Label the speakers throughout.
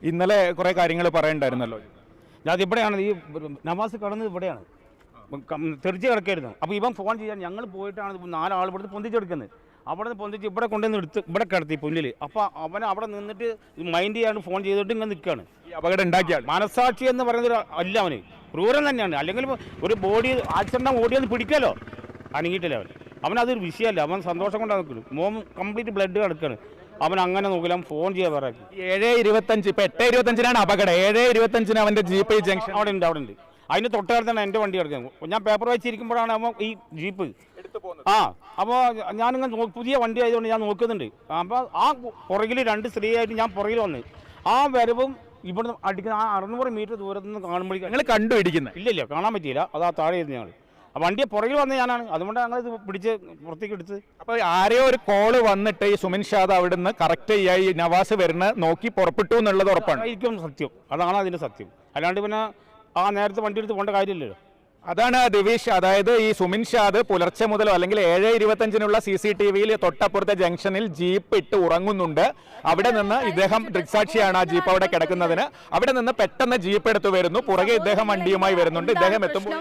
Speaker 1: ഇന്നലെ കുറെ കാര്യങ്ങൾ പറയണ്ടായിരുന്നല്ലോ.
Speaker 2: ഞാൻ ഇവിടെയാണ് ഈ നവാസ് കടന്നത് ഇവിടെയാണ് തെറിച്ച് കിടക്കായിരുന്നു. അപ്പോൾ ഇവൻ ഫോൺ ചെയ്യാൻ ഞങ്ങൾ പോയിട്ടാണ് 4 ആൾ ഇവിടുന്ന് പൊന്തിച്ചെടുക്കുന്നത്. അവിടെ നിന്ന് പൊന്തിച്ച് ഇവിടെ കൊണ്ടുവന്ന് എടുത്ത് ഇവിടെ കിടത്തി പുല്ലിൽ. അപ്പോൾ അവൻ അവിടെ നിന്നിട്ട് മൈൻഡ് ചെയ്യാണ്ട് ഫോൺ ചെയ്തിട്ട് ഇങ്ങനെ നിൽക്കുകയാണ്.
Speaker 1: ഈ അപകടം ഉണ്ടാക്കിയാൽ
Speaker 2: മനസാക്ഷി എന്ന് പറയുന്നത് അല്ല, അവന് ക്രൂരൻ തന്നെയാണ്. അല്ലെങ്കിൽ ഒരു ബോഡി ആക്സിഡൻ്റ് ഓടിയൊന്ന് പിടിക്കാമല്ലോ, അനങ്ങിയിട്ടില്ല അവനതൊരു വിഷയമല്ല. അവൻ സന്തോഷം കൊണ്ടാണ് നിൽക്കുന്നത്. മോൻ കംപ്ലീറ്റ് ബ്ലഡ് കിടക്കുകയാണ്. അവൻ അങ്ങനെ നോക്കില്ല, അവൻ ഫോൺ ചെയ്യാൻ പറയാം.
Speaker 1: 7:25 ഇപ്പൊ 8:25 അപകടം. 7:25 അവന്റെ ജീപ്പ് ജംഗ്ഷൻ
Speaker 2: അവിടെ ഉണ്ട്. അതിന് തൊട്ടടുത്താണ് എൻ്റെ വണ്ടി കിടക്കുന്നത്. ഞാൻ പേപ്പർ വായിച്ചിരിക്കുമ്പോഴാണ് അവൻ ഈ ജീപ്പ് അപ്പോൾ ഞാനിങ്ങനെ പുതിയ വണ്ടി ആയതുകൊണ്ട് ഞാൻ നോക്കുന്നുണ്ട്. അപ്പോൾ ആ പുറകിൽ 2 സ്ത്രീയായിട്ട് ഞാൻ പുറകിൽ വന്ന് ആ വരവും ഇവിടുന്ന് അടിക്കുന്ന ആ 600 മീറ്റർ ദൂരത്ത് നിന്ന് കാണുമ്പോഴേക്കും
Speaker 1: നിങ്ങൾ കണ്ടുപിടിക്കുന്നത്
Speaker 2: ഇല്ല കാണാൻ പറ്റിയില്ല. അത് ആ താഴെ ഇരുന്ന് ഞങ്ങൾ ആ വണ്ടിയെ പുറകിൽ വന്ന് ഞാനാണ്, അതുകൊണ്ട് ഞങ്ങൾ ഇത് പിടിച്ച് പുറത്തേക്ക് എടുത്ത്.
Speaker 1: അപ്പോൾ ആരെയോ ഒരു കോള് വന്നിട്ട് ഈ സുമിൻ ഷാദ് അവിടുന്ന് കറക്റ്റ് ചെയ്യാൻ ഈ നവാസ് വരുന്ന നോക്കി പുറപ്പെട്ടു എന്നുള്ളത് ഉറപ്പാണ്.
Speaker 2: ആയിരിക്കും സത്യം, അതാണ് അതിൻ്റെ സത്യം. അല്ലാണ്ട് പിന്നെ ആ നേരത്തെ വണ്ടി എടുത്ത് പോകേണ്ട കാര്യമില്ലല്ലോ.
Speaker 1: അതാണ് ദിവേഷ്. അതായത് ഈ സുമിൻ ഷാദ് പുലർച്ചെ മുതലോ അല്ലെങ്കിൽ 7:25 CCTVയിൽ തൊട്ടപ്പുറത്തെ ജംഗ്ഷനിൽ ജീപ്പ് ഇട്ട് ഉറങ്ങുന്നുണ്ട്. അവിടെ നിന്ന് ഇദ്ദേഹം ദൃക്സാക്ഷിയാണ് ആ ജീപ്പ് അവിടെ കിടക്കുന്നതിന്. അവിടെ നിന്ന് പെട്ടെന്ന് ജീപ്പ് എടുത്തു വരുന്നു. പുറകെ ഇദ്ദേഹം വണ്ടിയുമായി വരുന്നുണ്ട്. ഇദ്ദേഹം എത്തുമ്പോൾ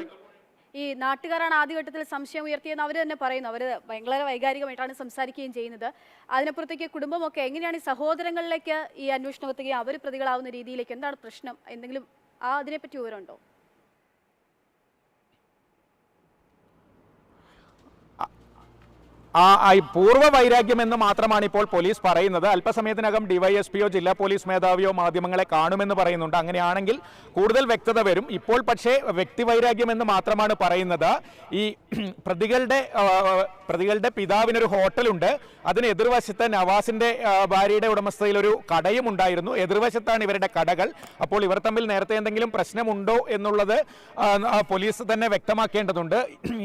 Speaker 3: ഈ നാട്ടുകാരാണ് ആദ്യഘട്ടത്തിൽ സംശയം ഉയർത്തിയെന്ന് അവർ തന്നെ പറയുന്നു. അവർ ഭയങ്കര വൈകാരികമായിട്ടാണ് സംസാരിക്കുകയും ചെയ്യുന്നത്. അതിനപ്പുറത്തേക്ക് കുടുംബമൊക്കെ എങ്ങനെയാണ് ഈ സഹോദരങ്ങളിലേക്ക് ഈ അന്വേഷണം എത്തുകയും അവർ പ്രതികളാവുന്ന രീതിയിലേക്ക് എന്താണ് പ്രശ്നം, എന്തെങ്കിലും അതിനെപ്പറ്റി വിവരമുണ്ടോ?
Speaker 1: പൂർവ്വ വൈരാഗ്യം എന്ന് മാത്രമാണ് ഇപ്പോൾ പോലീസ് പറയുന്നത്. അല്പസമയത്തിനകം ഡിവൈഎസ്പിയോ ജില്ലാ പോലീസ് മേധാവിയോ മാധ്യമങ്ങളെ കാണുമെന്ന് പറയുന്നുണ്ട്. അങ്ങനെയാണെങ്കിൽ കൂടുതൽ വ്യക്തത വരും. ഇപ്പോൾ പക്ഷേ വ്യക്തിവൈരാഗ്യം എന്ന് മാത്രമാണ് പറയുന്നത്. ഈ പ്രതികളുടെ പിതാവിനൊരു ഹോട്ടലുണ്ട്. അതിന് എതിർവശത്ത് നവാസിന്റെ ഭാര്യയുടെ ഉടമസ്ഥയിൽ ഒരു കടയും ഉണ്ടായിരുന്നു. എതിർവശത്താണ് ഇവരുടെ കടകൾ. അപ്പോൾ ഇവർ തമ്മിൽ നേരത്തെ എന്തെങ്കിലും പ്രശ്നമുണ്ടോ എന്നുള്ളത് പോലീസ് തന്നെ വ്യക്തമാക്കേണ്ടതുണ്ട്.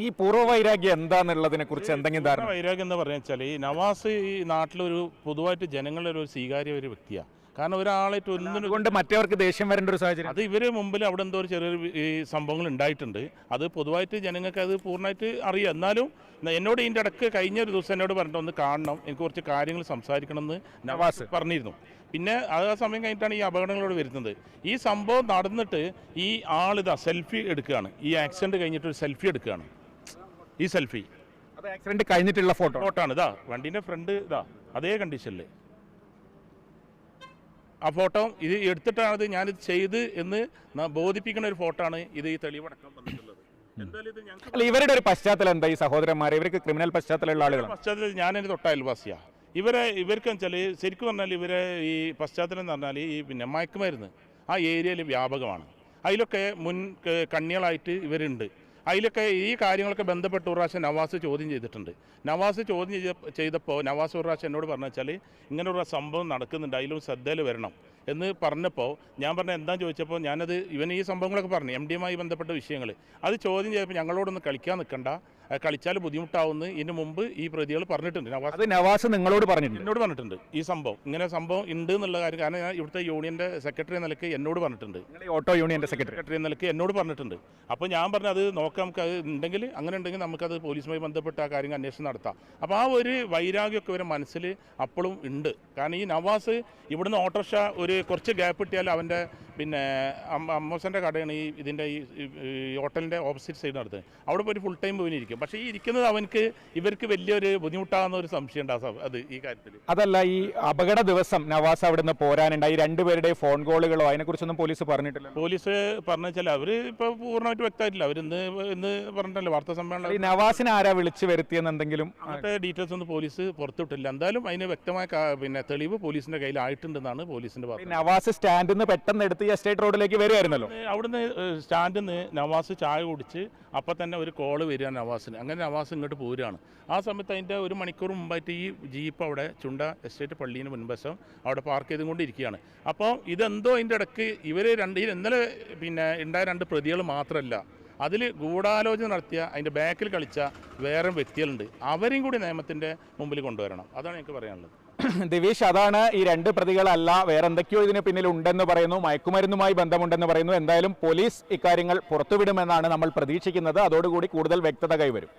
Speaker 1: ഈ പൂർവ്വ വൈരാഗ്യം എന്താണെന്നുള്ളതിനെ കുറിച്ച് എന്തെങ്കിലും ധാരണ?
Speaker 4: വൈരാഗ്യം എന്ന് പറഞ്ഞു വെച്ചാൽ ഈ നവാസ് ഈ നാട്ടിലൊരു പൊതുവായിട്ട് ജനങ്ങളുടെ ഒരു സ്വീകാര്യ ഒരു വ്യക്തിയാണ്. കാരണം ഒരാളായിട്ട്
Speaker 1: ഒന്നുകൊണ്ട് മറ്റവർക്ക് ദേഷ്യം വരേണ്ട ഒരു സാഹചര്യം.
Speaker 4: അത് ഇവർ മുമ്പിൽ അവിടെ എന്തോ ഒരു ചെറിയൊരു ഈ സംഭവങ്ങൾ ഉണ്ടായിട്ടുണ്ട്. അത് പൊതുവായിട്ട് ജനങ്ങൾക്ക് അത് പൂർണ്ണമായിട്ട് അറിയാം. എന്നാലും എന്നോട് ഇതിൻ്റെ ഇടയ്ക്ക് കഴിഞ്ഞൊരു ദിവസം എന്നോട് പറഞ്ഞിട്ട് ഒന്ന് കാണണം, എനിക്ക് കുറച്ച് കാര്യങ്ങൾ സംസാരിക്കണം എന്ന് നവാസ് പറഞ്ഞിരുന്നു. പിന്നെ ആ സമയം കഴിഞ്ഞിട്ടാണ് ഈ അപകടങ്ങളോട് വരുന്നത്. ഈ സംഭവം നടന്നിട്ട് ഈ ആളിതാ സെൽഫി എടുക്കുകയാണ്. ഈ ആക്സിഡൻറ്റ് കഴിഞ്ഞിട്ട് ഒരു സെൽഫി എടുക്കുകയാണ്. ഈ സെൽഫി
Speaker 1: ആക്സിഡന്റ് കഴിഞ്ഞിട്ടുള്ള ഫോട്ടോ
Speaker 4: ആണ്. ഇതാ വണ്ടീൻ്റെ ഫ്രണ്ട് ഇതാ അതേ കണ്ടീഷനിൽ ആ ഫോട്ടോ ഇത് എടുത്തിട്ടാണ് ഞാനിത് ചെയ്ത് എന്ന് ബോധിപ്പിക്കുന്ന ഒരു ഫോട്ടോ ആണ്. ഇത് ഈ തെളിവടക്കം വന്നിട്ടുള്ളത്.
Speaker 1: അല്ല, ഇവരുടെ ഒരു പശ്ചാത്തലം എന്താ? ഈ സഹോദരന്മാരെ ഇവർക്ക് ക്രിമിനൽ പശ്ചാത്തലമുള്ള ആളുകൾ.
Speaker 4: പശ്ചാത്തലത്തിൽ ഞാൻ എൻ്റെ തൊട്ട അയൽവാസിയാണ്. ഇവർക്ക് വെച്ചാൽ ശരിക്കും പറഞ്ഞാൽ ഇവരെ ഈ പശ്ചാത്തലം എന്ന് പറഞ്ഞാൽ ഈ പിന്നെ മയക്കുമരുന്ന് ആ ഏരിയയിൽ വ്യാപകമാണ്. അതിലൊക്കെ മുൻ കണ്ണികളായിട്ട് ഇവരുണ്ട്. അതിലൊക്കെ ഈ കാര്യങ്ങളൊക്കെ ബന്ധപ്പെട്ട് ഒരു പ്രാവശ്യം നവാസ് ചോദ്യം ചെയ്തിട്ടുണ്ട്. നവാസ് ചോദ്യം ചെയ്തപ്പോൾ നവാസ് ഒരു പ്രാവശ്യം എന്നോട് പറഞ്ഞു വെച്ചാൽ ഇങ്ങനെയുള്ള സംഭവം നടക്കുന്നുണ്ട്, അതിലും ശ്രദ്ധയിൽ വരണം എന്ന് പറഞ്ഞപ്പോൾ ഞാൻ പറഞ്ഞ എന്താണെന്ന് ചോദിച്ചപ്പോൾ ഞാനത് ഇവൻ ഈ സംഭവങ്ങളൊക്കെ പറഞ്ഞു MD-യുമായി ബന്ധപ്പെട്ട വിഷയങ്ങൾ അത് ചോദ്യം ചെയ്തപ്പോൾ ഞങ്ങളോടൊന്ന് കളിക്കാൻ നിൽക്കണ്ട, കളിച്ചാൽ ബുദ്ധിമുട്ടാവുമെന്ന് ഇതിന് മുമ്പ് ഈ പ്രതികൾ പറഞ്ഞിട്ടുണ്ട്.
Speaker 1: നവാസ് നിങ്ങളോട് പറഞ്ഞിട്ടുണ്ട്?
Speaker 4: എന്നോട് പറഞ്ഞിട്ടുണ്ട് ഈ സംഭവം ഇങ്ങനെ സംഭവം ഉണ്ട് എന്നുള്ള കാര്യം. കാരണം ഞാൻ ഇവിടുത്തെ യൂണിയൻ്റെ സെക്രട്ടറി എന്ന നിലയ്ക്ക് എന്നോട് പറഞ്ഞിട്ടുണ്ട്.
Speaker 1: ഓട്ടോ യൂണിയൻ്റെ സെക്രട്ടറി
Speaker 4: എന്ന നിലയ്ക്ക് എന്നോട് പറഞ്ഞിട്ടുണ്ട്. അപ്പോൾ ഞാൻ പറഞ്ഞു അത് നോക്കാം, നമുക്ക് അത് ഉണ്ടെങ്കിൽ അങ്ങനെ ഉണ്ടെങ്കിൽ നമുക്കത് പോലീസുമായി ബന്ധപ്പെട്ട ആ കാര്യങ്ങൾ അന്വേഷണം നടത്താം. അപ്പോൾ ആ ഒരു വൈരാഗ്യമൊക്കെ ഇവരെ മനസ്സിൽ അപ്പോഴും ഉണ്ട്. കാരണം ഈ നവാസ് ഇവിടുന്ന് ഓട്ടോറിക്ഷ ഒരു കുറച്ച് ഗ്യാപ്പ് കിട്ടിയാൽ അവൻ്റെ പിന്നെ അമ്മോസൻ്റെ കടയാണ് ഈ ഇതിൻ്റെ ഈ ഹോട്ടലിൻ്റെ ഓപ്പോസിറ്റ് സൈഡ് നടത്തുന്നത്. അവിടെ പോയി ഫുൾ ടൈം പോയിരിക്കും. പക്ഷേ ഈ ഇരിക്കുന്നത് ഇവർക്ക് വലിയൊരു ബുദ്ധിമുട്ടാകുന്ന ഒരു സംശയം ഉണ്ടാകും അത് ഈ കാര്യത്തിൽ.
Speaker 1: അതല്ല, ഈ അപകട ദിവസം നവാസ് അവിടുന്ന് പോരാനുണ്ടായി രണ്ടുപേരുടെ ഫോൺ കോളുകളോ അതിനെക്കുറിച്ചൊന്നും പോലീസ് പറഞ്ഞിട്ടില്ല?
Speaker 4: പോലീസ് പറഞ്ഞാൽ അവർ ഇപ്പോൾ പൂർണ്ണമായിട്ട് വ്യക്തമായിട്ടില്ല. അവർ ഇന്ന് പറഞ്ഞിട്ടല്ലേ വാർത്താ സമ്മേളനം.
Speaker 1: ഈ നവാസിനെ ആരാ വിളിച്ചു വരുത്തിയെന്ന് എന്തെങ്കിലും
Speaker 4: അങ്ങനത്തെ ഡീറ്റെയിൽസ് ഒന്നും പോലീസ് പുറത്തുവിട്ടില്ല. എന്തായാലും അതിന് വ്യക്തമായ പിന്നെ തെളിവ് പോലീസിന്റെ കയ്യിലായിട്ടുണ്ടെന്നാണ് പോലീസിന്റെ പറഞ്ഞത്.
Speaker 1: നവാസ് സ്റ്റാൻഡിൽ നിന്ന് പെട്ടെന്ന് എടുത്ത് എസ്റ്റേറ്റ് റോഡിലേക്ക് വരുമായിരുന്നല്ലോ.
Speaker 4: അവിടുന്ന് സ്റ്റാൻഡിൽ നിന്ന് നവാസ് ചായ കുടിച്ച് അപ്പം തന്നെ ഒരു കോള് വരിക നവാസിന്. അങ്ങനെ നവാസ് ഇങ്ങോട്ട് പോരുകയാണ്. ആ സമയത്ത് അതിൻ്റെ 1 മണിക്കൂർ മുമ്പായിട്ട് ഈ ജീപ്പ് അവിടെ ചുണ്ട എസ്റ്റേറ്റ് പള്ളീന് മുൻവശം അവിടെ പാർക്ക് ചെയ്തുകൊണ്ടിരിക്കുകയാണ്. അപ്പോൾ ഇതെന്തോ അതിൻ്റെ ഇടയ്ക്ക് ഇന്നലെ പിന്നെ ഉണ്ടായ 2 പ്രതികൾ മാത്രമല്ല, അതിൽ ഗൂഢാലോചന നടത്തിയ അതിൻ്റെ ബാക്കിൽ കളിച്ച വേറെ വ്യക്തികളുണ്ട്. അവരെയും കൂടി നിയമത്തിൻ്റെ മുമ്പിൽ കൊണ്ടുവരണം. അതാണ് എനിക്ക് പറയാനുള്ളത്.
Speaker 1: ദിവേഷ്, അതാണ് ഈ 2 പ്രതികളല്ല, വേറെ എന്തൊക്കെയോ ഇതിന് പിന്നിൽ ഉണ്ടെന്ന് പറയുന്നു, മയക്കുമരുന്നുമായി ബന്ധമുണ്ടെന്ന് പറയുന്നു. എന്തായാലും പോലീസ് ഇക്കാര്യങ്ങൾ പുറത്തുവിടുമെന്നാണ് നമ്മൾ പ്രതീക്ഷിക്കുന്നത്. അതോടുകൂടി കൂടുതൽ വ്യക്തത കൈവരും.